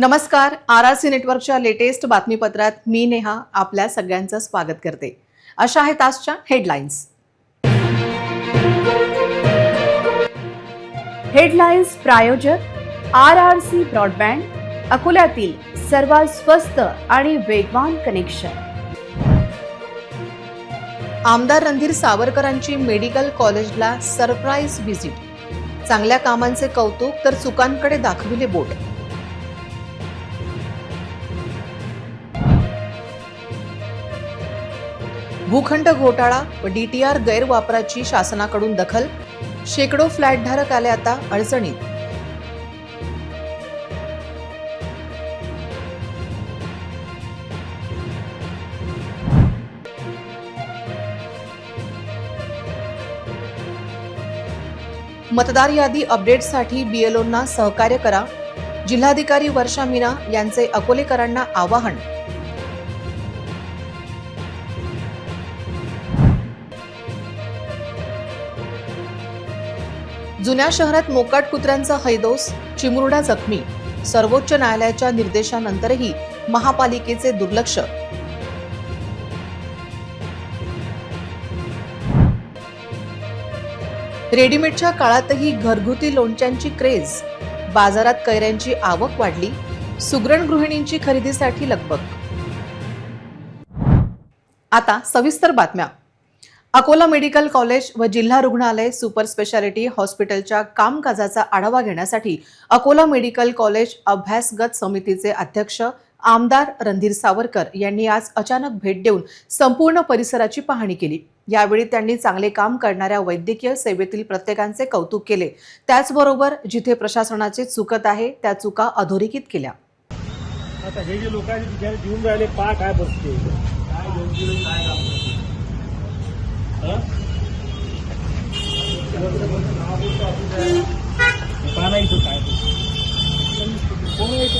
नमस्कार. RRC नेटवर्कच्या latest बातमीपत्रात मी नेहा आपल्या सगळ्यांचं स्वागत करते. अशा आहेत आजच्या हेडलाईन्स. हेडलाईन्स प्रायोजक RRC ब्रॉडबँड, अकोल्यातील सर्वात स्वस्त आणि वेगवान कनेक्शन. आमदार रणधीर सावरकरांची मेडिकल कॉलेजला सरप्राईज व्हिजिट. चांगल्या कामांचे कौतुक तर चुकांकडे दाखविले बोट. भूखंड घोटाळा व DTR गैरवापराची शासनाकडून दखल. शेकडो फ्लॅटधारक आले आता अडचणीत. मतदार यादी अपडेटसाठी BLOंना सहकार्य करा. जिल्हाधिकारी वर्षा मीना यांचे अकोलेकरांना आवाहन. जुन्या शहरात मोकाट कुत्र्यांचा हैदोस, चिमुरडा जखमी. सर्वोच्च न्यायालयाच्या निर्देशानंतरही महापालिकेचे दुर्लक्ष. रेडीमेडच्या काळातही घरगुती लोणच्यांची क्रेज. बाजारात कैऱ्यांची आवक वाढली. सुगरण गृहिणींची खरेदीसाठी लगबग. आता सविस्तर बातम्या. अकोला मेडिकल कॉलेज व जिल्हा रुग्णालय सुपर स्पेशालिटी हॉस्पिटलच्या कामकाजाचा आढावा घेण्यासाठी अकोला मेडिकल कॉलेज अभ्यासगत समितीचे अध्यक्ष आमदार रणधीर सावरकर यांनी आज अचानक भेट देऊन संपूर्ण परिसराची पाहणी केली. यावेळी त्यांनी चांगले काम करणाऱ्या वैद्यकीय सेवेतील प्रत्येकाचे कौतुक केले. त्याचबरोबर जिथे प्रशासनाचे चुकत आहे त्या चुका अधोरेखित केल्या. आता हे जे लोकांनी घेऊन राहिले काय बसते काय घेऊन काय काम नाही तो काय कोण यायचं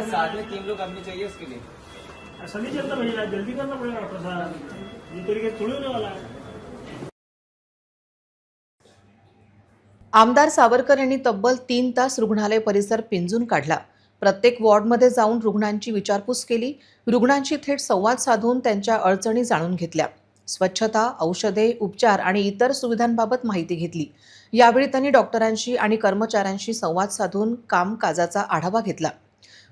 साथ में 3 लोग अपनी चाहिए उसके लिए ऐसा नहीं चलता भैया, जल्दी करना पड़ेगा डॉक्टर साहब, ये तरीके थोड़ी होने वाला है. आमदार सावरकर यांनी तब्बल 3 तास रुग्णालय परिसर पिंजून काढला. प्रत्येक वॉर्डमध्ये जाऊन रुग्णांची विचारपूस केली. रुग्णांशी थेट संवाद साधून त्यांच्या अडचणी जाणून घेतल्या. स्वच्छता, औषधे, उपचार आणि इतर सुविधांबाबत माहिती घेतली. यावेळी त्यांनी डॉक्टरांशी आणि कर्मचाऱ्यांशी संवाद साधून कामकाजाचा आढावा घेतला.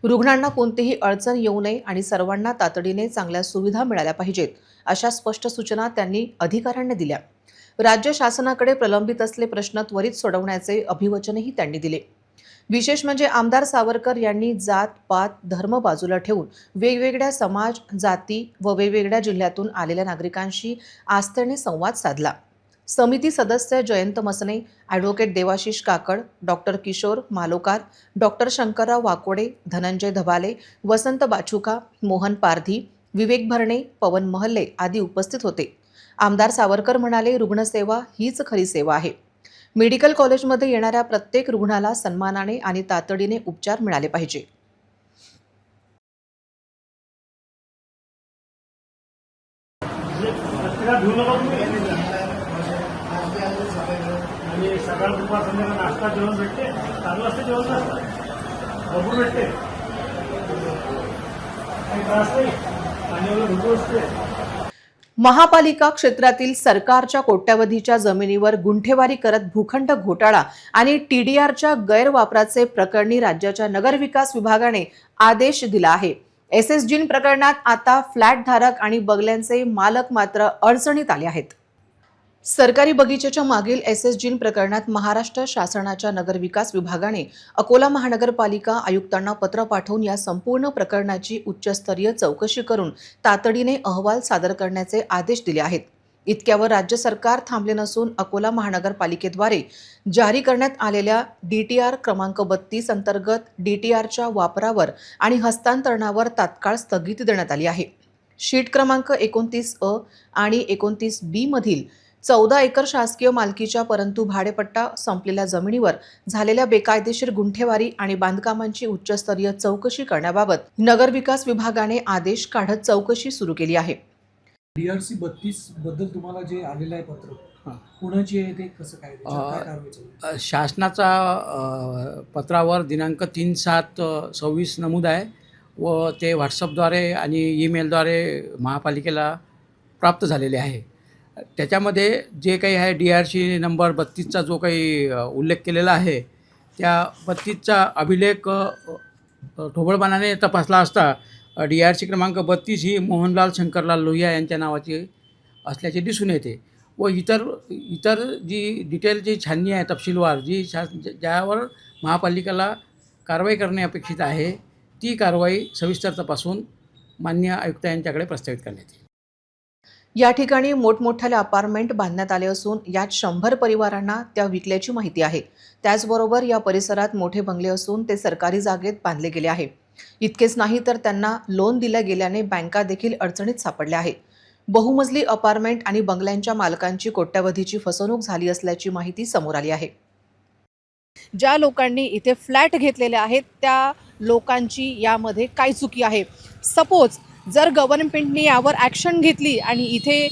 रुग्णांना कोणतीही अडचण येऊ नये आणि सर्वांना तातडीने चांगल्या सुविधा मिळाल्या पाहिजेत अशा स्पष्ट सूचना त्यांनी अधिकाऱ्यांना दिल्या. राज्य शासनाकडे प्रलंबित असलेले प्रश्न त्वरित सोडवण्याचे अभिवचनही त्यांनी दिले. विशेष म्हणजे आमदार सावरकर यांनी जात, पात, धर्म बाजूला ठेवून वेगवेगळ्या समाज, जाती व वेगवेगळ्या जिल्ह्यातून आलेल्या नागरिकांशी आस्थेने संवाद साधला. समिती सदस्य जयंत मसने, ॲडव्होकेट देवाशिष काकड, डॉक्टर किशोर मालोकार, डॉक्टर शंकरराव वाकोडे, धनंजय धबाले, वसंत बाचुका, मोहन पारधी, विवेक भरणे, पवन महल्ले आदी उपस्थित होते. आमदार सावरकर म्हणाले, रुग्णसेवा हीच खरी सेवा आहे. मेडिकल कॉलेजमध्ये येणाऱ्या प्रत्येक रुग्णाला सन्मानाने आणि तातडीने उपचार मिळाले पाहिजे. आणि सकाळ दुपार संध्याकाळ नाश्ता जेवण भेटते, चालू असते जेवण भरपूर भेटते, काही त्रास नाही, पाण्यावर भरपूर असते. महापालिका क्षेत्रातील सरकारच्या कोट्यवधीच्या जमिनीवर गुंठेवारी करत भूखंड घोटाळा आणि TDRच्या गैरवापराचे प्रकरणी राज्याच्या नगरविकास विभागाने आदेश दिला आहे. SSG प्रकरणात आता फ्लॅटधारक आणि बंगल्यांचे मालक मात्र अडचणीत आले आहेत. सरकारी बगीच्याच्या मागील SSG प्रकरणात महाराष्ट्र शासनाच्या नगरविकास विभागाने अकोला महानगरपालिका आयुक्तांना पत्र पाठवून या संपूर्ण प्रकरणाची उच्चस्तरीय चौकशी करून तातडीने अहवाल सादर करण्याचे आदेश दिले आहेत. इतक्यावर राज्य सरकार थांबले नसून अकोला महानगरपालिकेद्वारे जारी करण्यात आलेल्या DTR क्रमांक 32 अंतर्गत DTRच्या वापरावर आणि हस्तांतरणावर तात्काळ स्थगिती देण्यात आली आहे. शीट क्रमांक 29A आणि 29B मधील 14 एकर शासकीय मालकीच्या परंतु भाडेपट्टा संपलेल्या जमिनीवर झालेल्या बेकायदेशीर गुंठेवारी आणि बांधकामांची उच्चस्तरीय चौकशी करण्याबाबत नगरविकास विभागाने आदेश काढत चौकशी सुरू केली आहे. DRC 32 बद्दल तुम्हाला जे आलेलं आहे पत्र हां. कुणाची आहे ते कसं काय त्याच्यावर काय कारवाई चालू आहे? शासनाचा पत्रावर दिनांक 3/7/26 नमूद आहे व ते व्हॉट्सअपद्वारे आणि ईमेलद्वारे महापालिकेला प्राप्त झालेले आहे. त्याच्यामध्ये जे काही आहे DRC नंबर 32चा जो काही उल्लेख केलेला आहे, त्या 32चा अभिलेख ढोबळमानाने तपासला असता DRC क्रमांक 32 ही मोहनलाल शंकरलाल लोहिया यांच्या नावाची असल्याचे दिसून येते व इतर जी डिटेलची छाननी आहे तपशीलवार ज्यावर महापालिकेला कारवाई करणे अपेक्षित आहे, ती कारवाई सविस्तर तपासून माननीय आयुक्त यांच्याकडे प्रस्तावित करण्यात येईल. या ठिकाणी मोठमोठ्याले अपार्टमेंट बांधण्यात आले असून यात 100 परिवारांना त्या विकल्याची माहिती आहे. त्याचबरोबर या परिसरात मोठे बंगले असून ते सरकारी जागेत बांधले गेले आहे. इतकेच नाही तर त्यांना लोन दिल्या गेल्याने बँका देखील अडचणीत सापडल्या आहे. बहुमजली अपार्टमेंट आणि बंगल्यांच्या मालकांची कोट्यवधीची फसवणूक झाली असल्याची माहिती समोर आली आहे. ज्या लोकांनी इथे फ्लॅट घेतलेले आहेत त्या लोकांची यामध्ये काय चुकी आहे? सपोज जर गव्हर्नमेंटने यावर ॲक्शन घेतली आणि इथे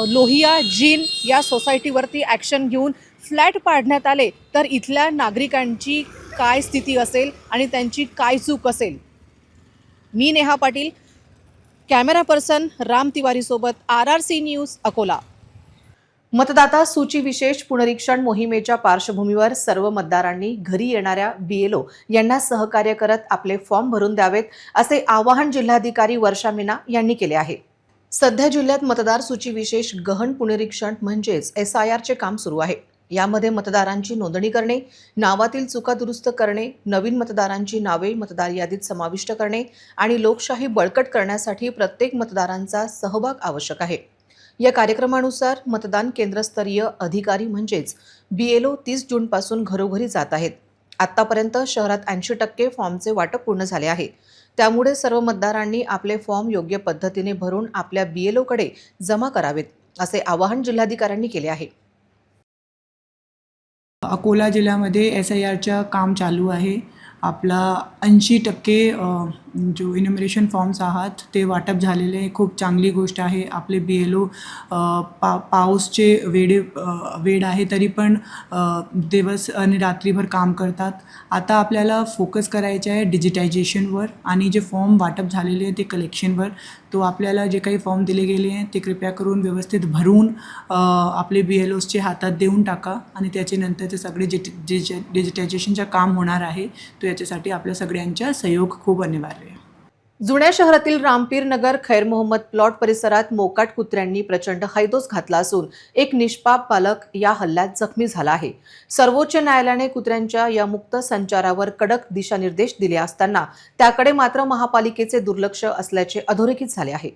लोहिया जीन या सोसायटीवरती ॲक्शन घेऊन फ्लॅट पाडण्यात आले तर इथल्या नागरिकांची काय स्थिती असेल आणि त्यांची काय चूक असेल? मी नेहा पाटील, कॅमेरा पर्सन राम तिवारीसोबत RRC न्यूज अकोला. मतदाता सूची विशेष पुनरीक्षण मोहिमेच्या पार्श्वभूमीवर सर्व मतदारांनी घरी येणाऱ्या BLO यांना सहकार्य करत आपले फॉर्म भरून द्यावेत असे आवाहन जिल्हाधिकारी वर्षा मीना यांनी केले आहे. सध्या जिल्ह्यात मतदार सूची विशेष गहन पुनरीक्षण म्हणजेच SIRचे काम सुरू आहे. यामध्ये मतदारांची नोंदणी करणे, नावातील चुका दुरुस्त करणे, नवीन मतदारांची नावे मतदार यादीत समाविष्ट करणे आणि लोकशाही बळकट करण्यासाठी प्रत्येक मतदारांचा सहभाग आवश्यक आहे. या कार्यक्रमानुसार मतदान केंद्रस्तरीय अधिकारी म्हणजेच BLO 30 जूनपासून घरोघरी जात आहेत. आत्तापर्यंत शहरात 80% फॉर्मचे वाटप पूर्ण झाले आहे. त्यामुळे सर्व मतदारांनी आपले फॉर्म योग्य पद्धतीने भरून आपल्या BLOकडे जमा करावेत असे आवाहन जिल्हाधिकाऱ्यांनी केले आहे. अकोला जिल्ह्यामध्ये SIRचं काम चालू आहे. आपला 80% जो इन्युमरेशन फॉर्म्स आहात ते वाटप झालेले आहे. खूप चांगली गोष्ट आहे. आपले BLO पाऊसचे वेळ आहे तरी पण दिवस आणि रात्रीभर काम करतात. आता आपल्याला फोकस करायचं आहे डिजिटायझेशनवर आणि जे फॉर्म वाटप झालेले आहे ते कलेक्शनवर. तो आपल्याला जे काही फॉर्म दिले गेले आहे ते कृपया करून व्यवस्थित भरून आपले BLOsचे हातात देऊन टाका आणि त्याच्यानंतर ते सगळे डिजिटायझेशनचं काम होणार आहे. तो याच्यासाठी आपल्या सगळ्यांचा सहयोग खूप अनिवार्य आहे. जुन्या शहरातील रामपीर नगर खैर मोहम्मद प्लॉट परिसरात मोकाट कुत्र्यांनी प्रचंड हैदोस घातला असून एक निष्पाप बालक या हल्ल्यात जखमी झाला आहे. सर्वोच्च न्यायालयाने कुत्र्यांच्या या मुक्त संचारावर कडक दिशानिर्देश दिले असताना त्याकडे मात्र महापालिकेचे दुर्लक्ष असल्याचे अधोरेखित झाले आहे.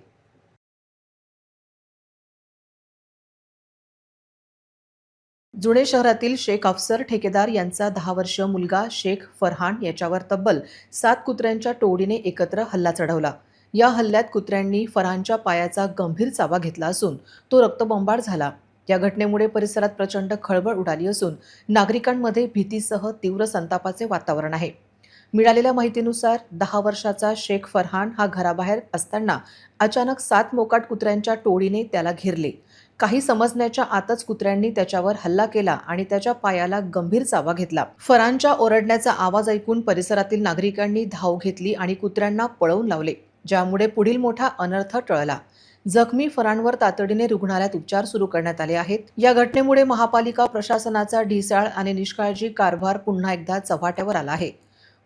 जुने शहरातील शेख अफसर ठेकेदार यांचा 10 वर्षीय मुलगा शेख फरहान याच्यावर तब्बल 7 कुत्र्यांच्या टोळीने एकत्र हल्ला चढवला. या हल्ल्यात कुत्र्यांनी फरहानच्या पायाचा गंभीर चावा घेतला असून तो रक्तबंबाळ झाला. या घटनेमुळे परिसरात प्रचंड खळबळ उडाली असून नागरिकांमध्ये भीतीसह तीव्र संतापाचे वातावरण आहे. मिळालेल्या माहितीनुसार 10 वर्षाचा शेख फरहान हा घराबाहेर असताना अचानक 7 मोकाट कुत्र्यांच्या टोळीने त्याला घेरले. काही समजण्याच्या आतच कुत्र्यांनी त्याच्यावर हल्ला केला आणि त्याच्या पायाला गंभीर चावा घेतला. फरहानच्या ओरडण्याचा आवाज ऐकून परिसरातील नागरिकांनी धाव घेतली आणि कुत्र्यांना पळवून लावले, ज्यामुळे पुढील मोठा अनर्थ टळला. जखमी फरहानवर तातडीने रुग्णालयात उपचार सुरू करण्यात आले आहेत. या घटनेमुळे महापालिका प्रशासनाचा ढिसाळ आणि निष्काळजी कारभार पुन्हा एकदा चव्हाट्यावर आला आहे.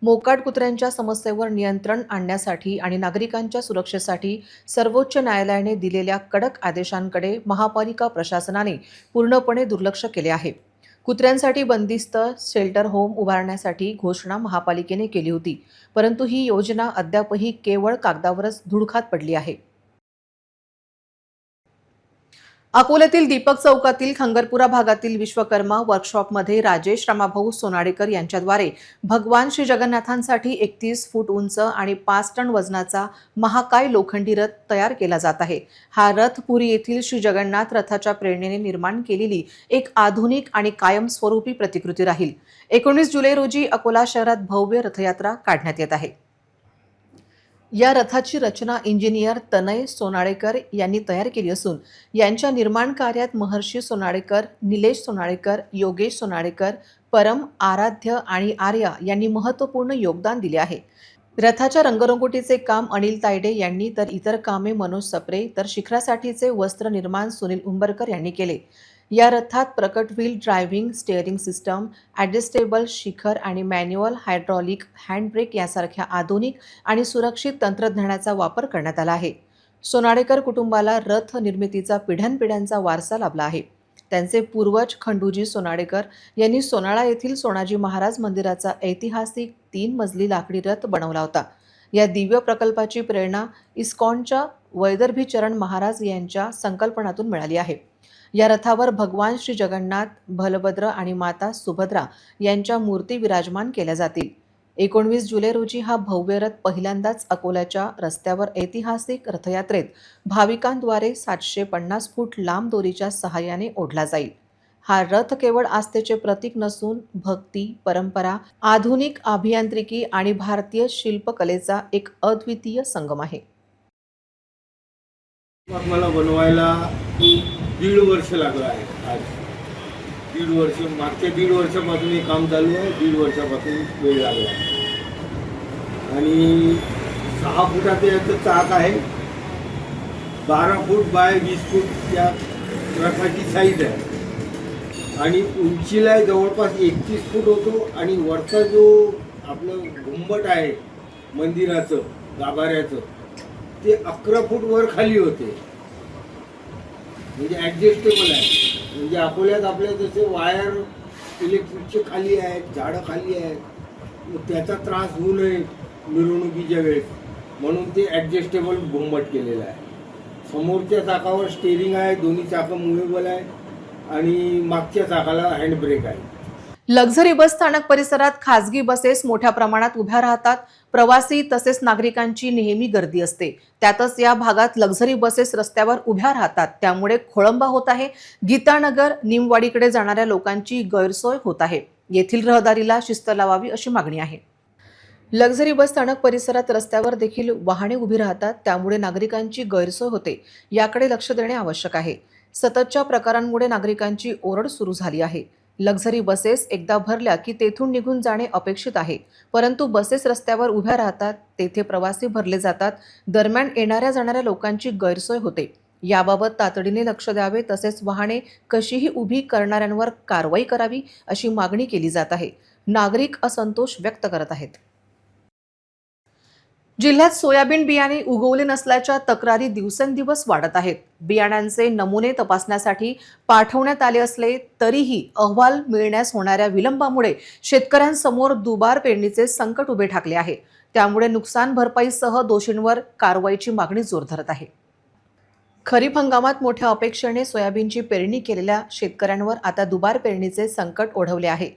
मोकाट कुत्र्यांच्या समस्येवर नियंत्रण आणण्यासाठी आणि नागरिकांच्या सुरक्षेसाठी सर्वोच्च न्यायालयाने दिलेल्या कडक आदेशांकडे महापालिका प्रशासनाने पूर्णपणे दुर्लक्ष केले आहे. कुत्र्यांसाठी बंदिस्त शेल्टर होम उभारण्यासाठी घोषणा महापालिकेने केली होती, परंतु ही योजना अद्यापही केवळ कागदावरच धुडकात पडली आहे. अकोल्यातील दीपक चौकातील खंगरपुरा भागातील विश्वकर्मा वर्कशॉपमध्ये राजेश रामाभाऊ सोनाडेकर यांच्याद्वारे भगवान श्री जगन्नाथांसाठी 31 फूट उंच आणि 5 टन वजनाचा महाकाय लोखंडी रथ तयार केला जात आहे. हा रथ पुरी येथील श्री जगन्नाथ रथाच्या प्रेरणेने निर्माण केलेली एक आधुनिक आणि कायमस्वरूपी प्रतिकृती राहील. 19 जुलै रोजी अकोला शहरात भव्य रथयात्रा काढण्यात येत आहे. या रथाची रचना इंजिनियर तनय सोनाळेकर यांनी तयार केली असून यांच्या निर्माण कार्यात महर्षी सोनाळेकर, निलेश सोनाळेकर, योगेश सोनाळेकर, परम, आराध्य आणि आर्या यांनी महत्त्वपूर्ण योगदान दिले आहे. रथाच्या रंगरंगोटीचे काम अनिल तायडे यांनी तर इतर कामे मनोज सप्रे तर शिखरासाठीचे वस्त्र निर्माण सुनील उंबरकर यांनी केले. या रथात प्रकट wheel driving, steering system, adjustable शिखर आणि मॅन्युअल हायड्रॉलिक हँडब्रेक यासारख्या आधुनिक आणि सुरक्षित तंत्रज्ञानाचा वापर करण्यात आला आहे. सोनाळेकर कुटुंबाला रथ निर्मितीचा पिढ्यानपिढ्यांचा वारसा लाभला आहे. त्यांचे पूर्वज खंडूजी सोनाळेकर यांनी सोनाळा येथील सोनाजी महाराज मंदिराचा ऐतिहासिक 3 मजली लाकडी रथ बनवला होता. या दिव्य प्रकल्पाची प्रेरणा इस्कॉनच्या वैदर्भी चरण महाराज यांच्या संकल्पनातून मिळाली आहे. या रथावर भगवान श्री जगन्नाथ, बलभद्र आणि माता सुभद्रा यांच्या मूर्ती विराजमान केल्या जातील. 19 जुलै रोजी हा भव्य रथ पहिल्यांदाच अकोल्याच्या रस्त्यावर ऐतिहासिक रथयात्रेत भाविकांद्वारे 750 फूट लांब दोरीच्या सहाय्याने ओढला जाईल. हा रथ केवळ आस्थेचे प्रतीक नसून भक्ती, परंपरा, आधुनिक अभियांत्रिकी आणि भारतीय शिल्पकलेचा एक अद्वितीय संगम आहे. मला बनवायला 1.5 वर्ष लागलं आहे. आज 1.5 वर्ष, मागच्या 1.5 वर्षापासून हे काम चालू आहे. 1.5 वर्षापासून वेळ लागला आणि 6 फुटाचं याचं चाक आहे. 12 फूट बाय 20 फूट या रथाची साईज आहे आणि उंचीला जवळपास 31 फूट होतो आणि वरचा जो आपलं घुंबट आहे मंदिराचं गाभाऱ्याचं ते 11 फूट वर खाली होते. म्हणजे ॲडजस्टेबल आहे. म्हणजे अकोल्यात आपल्या जसे वायर इलेक्ट्रिकचे खाली आहेत, झाडं खाली आहेत, मग त्याचा त्रास होऊ नये मिरवणुकीच्या वेळेस म्हणून ते ॲडजस्टेबल घुंबट केलेलं आहे. समोरच्या चाकावर स्टेअरिंग आहे, दोन्ही चाकं मुव्हेबल आहे आणि मागच्या चाकाला हँडब्रेक आहे. लक्झरी बस स्थानक परिसरात खासगी बसेस मोठ्या प्रमाणात उभ्या राहतात. प्रवासी तसेच नागरिकांची नेहमी गर्दी असते. त्यातच या भागात लक्झरी बसेस रस्त्यावर उभ्या राहतात. त्यामुळे खोळंबा होत आहे. गीतानगर, निमवाडीकडे जाणाऱ्या लोकांची गैरसोय होत आहे. येथील रहदारीला शिस्त लावावी अशी मागणी आहे. लक्झरी बस स्थानक परिसरात रस्त्यावर देखील वाहने उभी राहतात. त्यामुळे नागरिकांची गैरसोय होते. याकडे लक्ष देणे आवश्यक आहे. सततच्या प्रकारांमुळे नागरिकांची ओरड सुरू झाली आहे. लक्झरी बसेस एकदा भरल्या की तेथून निघून जाणे अपेक्षित आहे. परंतु बसेस रस्त्यावर उभ्या राहतात, तेथे प्रवासी भरले जातात. दरम्यान येणाऱ्या जाणाऱ्या लोकांची गैरसोय होते. याबाबत तातडीने लक्ष द्यावे तसेच वाहने कशीही उभी करणाऱ्यांवर कारवाई करावी अशी मागणी केली जात आहे. नागरिक असंतोष व्यक्त करत आहेत. जिल्ह्यात सोयाबीन बियाणे उगवले नसल्याच्या तक्रारी दिवसेंदिवस वाढत आहेत. बियाण्यांचे नमुने तपासण्यासाठी पाठवण्यात आले असले तरीही अहवाल मिळण्यास होणाऱ्या विलंबामुळे शेतकऱ्यांसमोर दुबार पेरणीचे संकट उभे ठाकले आहे. त्यामुळे नुकसान भरपाईसह दोषींवर कारवाईची मागणी जोर धरत आहे. खरीप हंगामात मोठ्या अपेक्षेने सोयाबीनची पेरणी केलेल्या शेतकऱ्यांवर आता दुबार पेरणीचे संकट ओढवले आहे.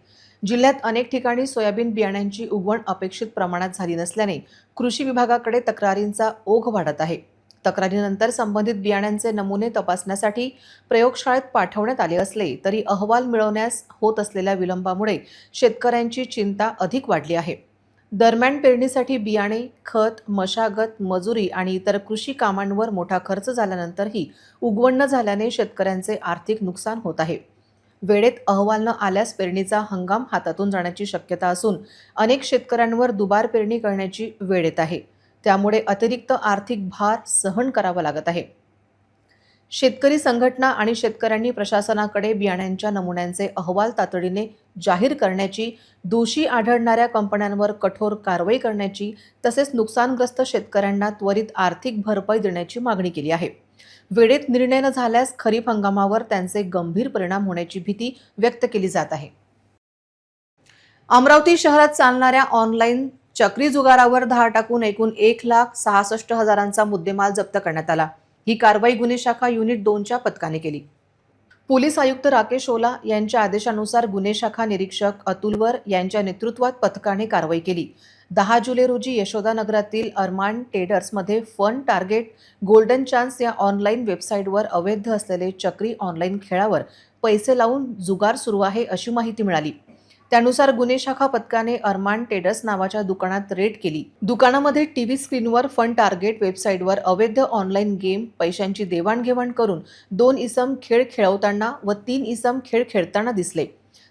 जिल्ह्यात अनेक ठिकाणी सोयाबीन बियाण्यांची उगवण अपेक्षित प्रमाणात झाली नसल्याने कृषी विभागाकडे तक्रारींचा ओघ वाढत आहे. तक्रारीनंतर संबंधित बियाण्यांचे नमुने तपासण्यासाठी प्रयोगशाळेत पाठवण्यात आले असले तरी अहवाल मिळवण्यास होत असलेल्या विलंबामुळे शेतकऱ्यांची चिंता अधिक वाढली आहे. दरम्यान पेरणीसाठी बियाणे, खत, मशागत, मजुरी आणि इतर कृषी कामांवर मोठा खर्च झाल्यानंतरही उगवण न झाल्याने शेतकऱ्यांचे आर्थिक नुकसान होत आहे. वेळेत अहवाल न आल्यास पेरणीचा हंगाम हातातून जाण्याची शक्यता असून अनेक शेतकऱ्यांवर दुबार पेरणी करण्याची वेळ येत आहे. त्यामुळे अतिरिक्त आर्थिक भार सहन करावा लागत आहे. शेतकरी संघटना आणि शेतकऱ्यांनी प्रशासनाकडे बियाण्यांच्या नमुन्यांचे अहवाल तातडीने जाहीर करण्याची, दोषी आढळणाऱ्या कंपन्यांवर कठोर कारवाई करण्याची तसेच नुकसानग्रस्त शेतकऱ्यांना त्वरित आर्थिक भरपाई देण्याची मागणी केली आहे. वेळेत निर्णय न झाल्यास खरीप हंगामावर त्यांचे गंभीर परिणाम होण्याची भीती व्यक्त केली जात आहे. अमरावती शहरात चालणाऱ्या ऑनलाईन चक्री जुगारावर धाड टाकून एकूण 1,66,000चा मुद्देमाल जप्त करण्यात आला. ही कारवाई गुन्हे शाखा युनिट 2च्या पथकाने केली. पोलीस आयुक्त राकेश ओला यांच्या आदेशानुसार गुन्हे शाखा निरीक्षक अतुलवर यांच्या नेतृत्वात पथकाने कारवाई केली. 10 जुलै रोजी यशोदानगरातील अरमान ट्रेडर्समध्ये फन टार्गेट गोल्डन चान्स या ऑनलाईन वेबसाईटवर अवैध असलेले चक्री ऑनलाईन खेळावर पैसे लावून जुगार सुरू आहे अशी माहिती मिळाली. त्यानुसार गुन्हे शाखा पथकाने अरमान टेडर्स नावाच्या दुकानात रेड केली. दुकानामध्ये टीव्ही स्क्रीनवर फन टार्गेट वेबसाईटवर अवैध ऑनलाईन गेम, पैशांची देवाणघेवाण करून 2 इसम खेळ खेळवताना व 3 इसम खेळ खेळताना दिसले.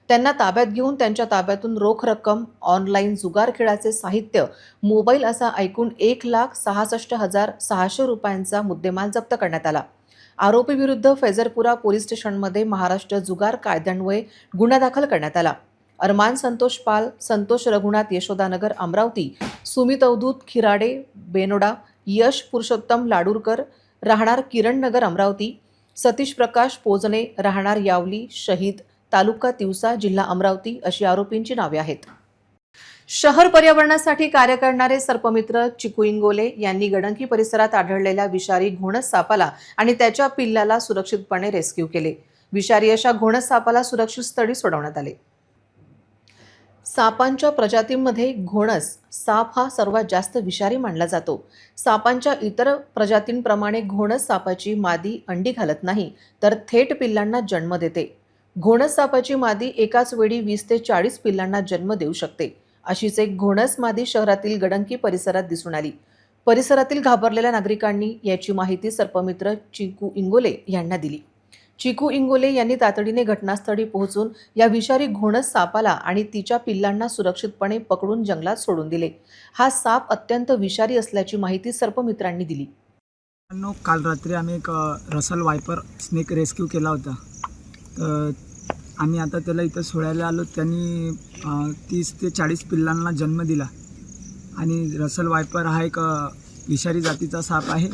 त्यांना ताब्यात घेऊन त्यांच्या ताब्यातून रोख रक्कम, ऑनलाईन जुगार खेळाचे साहित्य, मोबाईल असा एकूण 1,66,600 रुपयांचा मुद्देमाल जप्त करण्यात आला. आरोपी विरुद्ध फैजरपुरा पोलीस स्टेशनमध्ये महाराष्ट्र जुगार कायद्यान्वये गुन्हा दाखल करण्यात आला. अरमान संतोष पाल, संतोष रघुनाथ यशोदानगर अमरावती, सुमित अवधूत खिराडे बेनोडा, यश पुरुषोत्तम लाडूरकर राहणार किरण नगर अमरावती, सतीश प्रकाश पोजने राहणार यावली शहीद तालुका तिवसा जिल्हा अमरावती अशी आरोपींची नावे आहेत. शहर पर्यावरणासाठी कार्य करणारे सर्पमित्र चिकू इंगोले यांनी गडंकी परिसरात आढळलेल्या विषारी घोणस सापाला आणि त्याच्या पिल्लाला सुरक्षितपणे रेस्क्यू केले. विषारी अशा घोणस सापाला सुरक्षित स्थळी सोडवण्यात आले. सापांच्या प्रजातींमध्ये घोणस साप हा सर्वात जास्त विषारी मानला जातो. सापांच्या इतर प्रजातींप्रमाणे घोणस सापाची मादी अंडी घालत नाही, तर थेट पिल्लांना जन्म देते. घोणस सापाची मादी एकाच वेळी 20 ते 40 पिल्लांना जन्म देऊ शकते. अशीच एक घोणस मादी शहरातील गडंकी परिसरात दिसून आली. परिसरातील घाबरलेल्या नागरिकांनी याची माहिती सर्पमित्र चिकू इंगोले यांना दिली. चिकू इंगोले यांनी तातडीने घटनास्थळी पोहोचून या विषारी घोणस सापाला आणि तिच्या पिल्लांना सुरक्षितपणे पकडून जंगलात सोडून दिले. हा साप अत्यंत विषारी असल्याची माहिती सर्पमित्रांनी दिली. काल रात्री आम्ही एक रसल वायपर स्नेक रेस्क्यू केला होता. तर आम्ही आता त्याला इथं सोडायला आलो. त्यांनी 30 ते 40 पिल्लांना जन्म दिला. आणि रसल वायपर हा एक विषारी जातीचा साप आहे.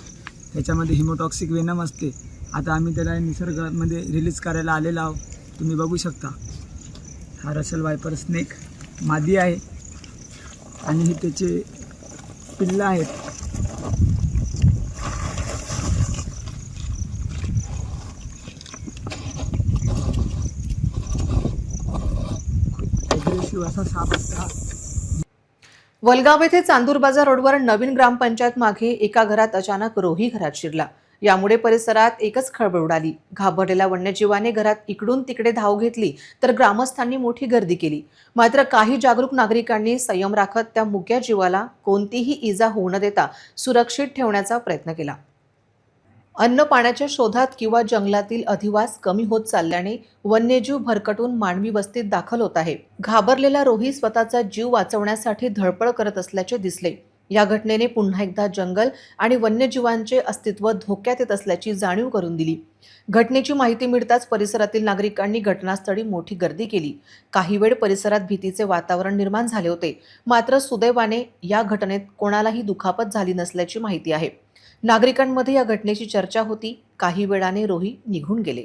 त्याच्यामध्ये हिमोटॉक्सिक वेनम असते. आता आम्ही त्याला निसर्गामध्ये रिलीज करायला आलेला आहोत. तुम्ही बघू शकता, हा रसल वायपर स्नेक मादी आहे आणि हे त्याचे पिल्लं आहेत. असा साप असता. वलगाव येथे चांदूर बाजार रोडवर नवीन ग्रामपंचायत मागे एका घरात अचानक रोही घरात शिरला. यामुळे परिसरात एकच खळबळ उडाली. घाबरलेल्या वन्यजीवाने घरात इकडून तिकडे धाव घेतली तर ग्रामस्थांनी मोठी गर्दी केली. मात्र काही जागरूक नागरिकांनी संयम राखत त्या मुक्या जीवाला कोणतीही इजा होऊ न देता सुरक्षित ठेवण्याचा प्रयत्न केला. अन्न पाण्याच्या शोधात किंवा जंगलातील अधिवास कमी होत चालल्याने वन्यजीव भरकटून मानवी वस्तीत दाखल होत आहे. घाबरलेला रोही स्वतःचा जीव वाचवण्यासाठी धडपड करत असल्याचे दिसले. या घटनेने पुन्हा एकदा जंगल आणि वन्यजीवांचे अस्तित्व धोक्यात येत असल्याची जाणीव करून दिली. घटनेची माहिती मिळताच परिसरातील नागरिकांनी घटनास्थळी मोठी गर्दी केली. काही वेळ परिसरात भीतीचे वातावरण निर्माण झाले होते. मात्र सुदैवाने या घटनेत कोणालाही दुखापत झाली नसल्याची माहिती आहे. नागरिकांमध्ये या घटनेची चर्चा होती. काही वेळाने रोही निघून गेले.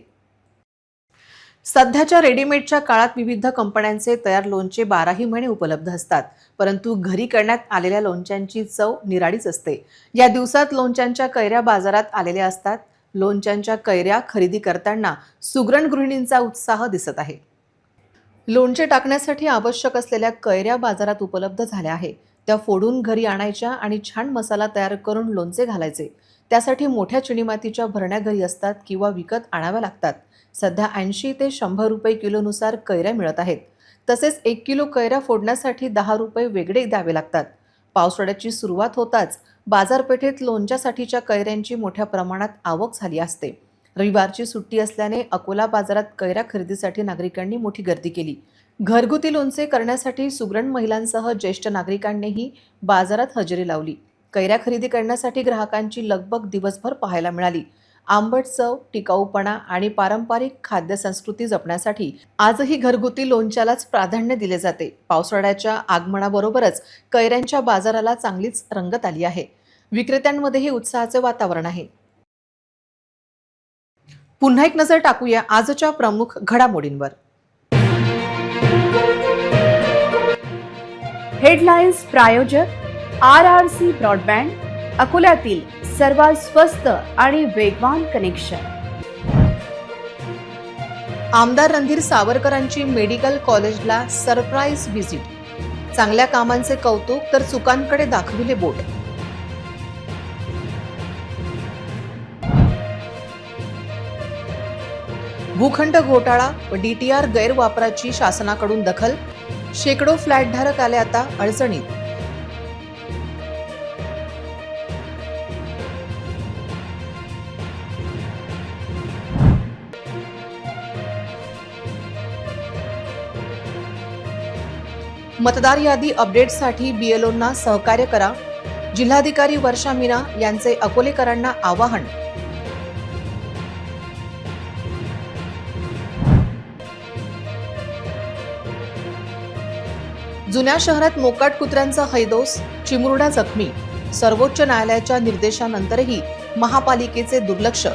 सध्याच्या रेडीमेडच्या काळात विविध कंपन्यांचे तयार लोणचे 12ही महिने उपलब्ध असतात. परंतु घरी करण्यात आलेल्या लोणच्यांची चव निराळीच असते. या दिवसात लोणच्यांच्या कैऱ्या बाजारात आलेल्या असतात. लोणच्यांच्या कैऱ्या खरेदी करताना सुगरण गृहिणींचा उत्साह दिसत आहे. लोणचे टाकण्यासाठी आवश्यक असलेल्या कैऱ्या बाजारात उपलब्ध झाल्या आहे. त्या फोडून घरी आणायच्या आणि छान मसाला तयार करून लोणचे घालायचे. त्यासाठी मोठ्या चिनीमातीच्या भरण्या घरी असतात किंवा विकत आणाव्या लागतात. सध्या 80 ते 100 रुपये किलोनुसार कैऱ्या मिळत आहेत. तसेच 1 किलो कैऱ्या फोडण्यासाठी 10 रुपये वेगळे द्यावे लागतात. पावसाळ्याची सुरुवात होताच बाजारपेठेत लोणच्यासाठीच्या कैऱ्यांची मोठ्या प्रमाणात आवक झाली असते. रविवारची सुट्टी असल्याने अकोला बाजारात कैऱ्या खरेदीसाठी नागरिकांनी मोठी गर्दी केली. घरगुती लोणचे करण्यासाठी सुगरण महिलांसह ज्येष्ठ नागरिकांनीही बाजारात हजेरी लावली. कैऱ्या खरेदी करण्यासाठी ग्राहकांची लगबग दिवसभर पाहायला मिळाली. आंबट चव, टिकाऊपणा आणि पारंपरिक खाद्य संस्कृती जपण्यासाठी आजही घरगुती लोणच्यालाच प्राधान्य दिले जाते. पावसाळ्याच्या आगमनाबरोबरच कैऱ्यांच्या बाजाराला चांगलीच रंगत आली आहे. विक्रेत्यांमध्येही उत्साहाचे वातावरण आहे. पुन्हा एक नजर टाकूया आजच्या प्रमुख घडामोडींवर. हेडलाईन्स प्रायोजक RRC ब्रॉडबँड, अकोल्यातील सर्वात स्वस्त आणि वेगवान कनेक्शन. आमदार रणधीर सावरकरांची मेडिकल कॉलेजला सरप्राईज व्हिजिट. चांगल्या कामांचे कौतुक तर चुकांकडे दाखविले बोट. भूखंड घोटाळा व DTR गैरवापराची शासनाकडून दखल. शेकडो फ्लॅटधारक आले आता अडचणीत. मतदार यादी अपडेटसाठी बीएलओंना सहकार्य करा. जिल्हाधिकारी वर्षा मीना यांचे अकोलेकरांना आवाहन. जुन्या शहरात मोकाट कुत्र्यांचा हैदोस, चिमुरडा जखमी. सर्वोच्च न्यायालयाच्या निर्देशानंतरही महापालिकेचे दुर्लक्ष.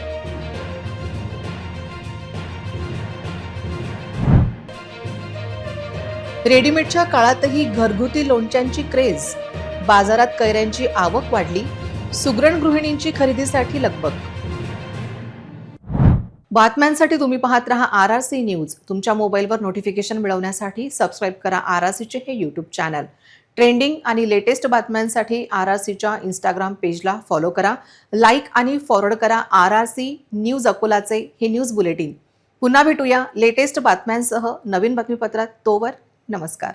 रेडीमेडच्या काळातही घरगुती लोणच्यांची क्रेज. बाजारात कैऱ्यांची आवक वाढली. सुगरण गृहिणींची खरेदीसाठी लगबग. बातम्यांसाठी तुम्ही पाहत रहा RRC न्यूज. तुमच्या मोबाईलवर नोटिफिकेशन मिळवण्यासाठी सबस्क्राईब करा RRCचे हे यूट्यूब चॅनल. ट्रेंडिंग आणि लेटेस्ट बातम्यांसाठी RRCच्या इंस्टाग्राम पेजला फॉलो करा. लाईक आणि फॉरवर्ड करा RRC न्यूज अकोलाचे हे न्यूज बुलेटिन. पुन्हा भेटूया लेटेस्ट बातम्यांसह नवीन बातमीपत्रात. तोवर नमस्कार.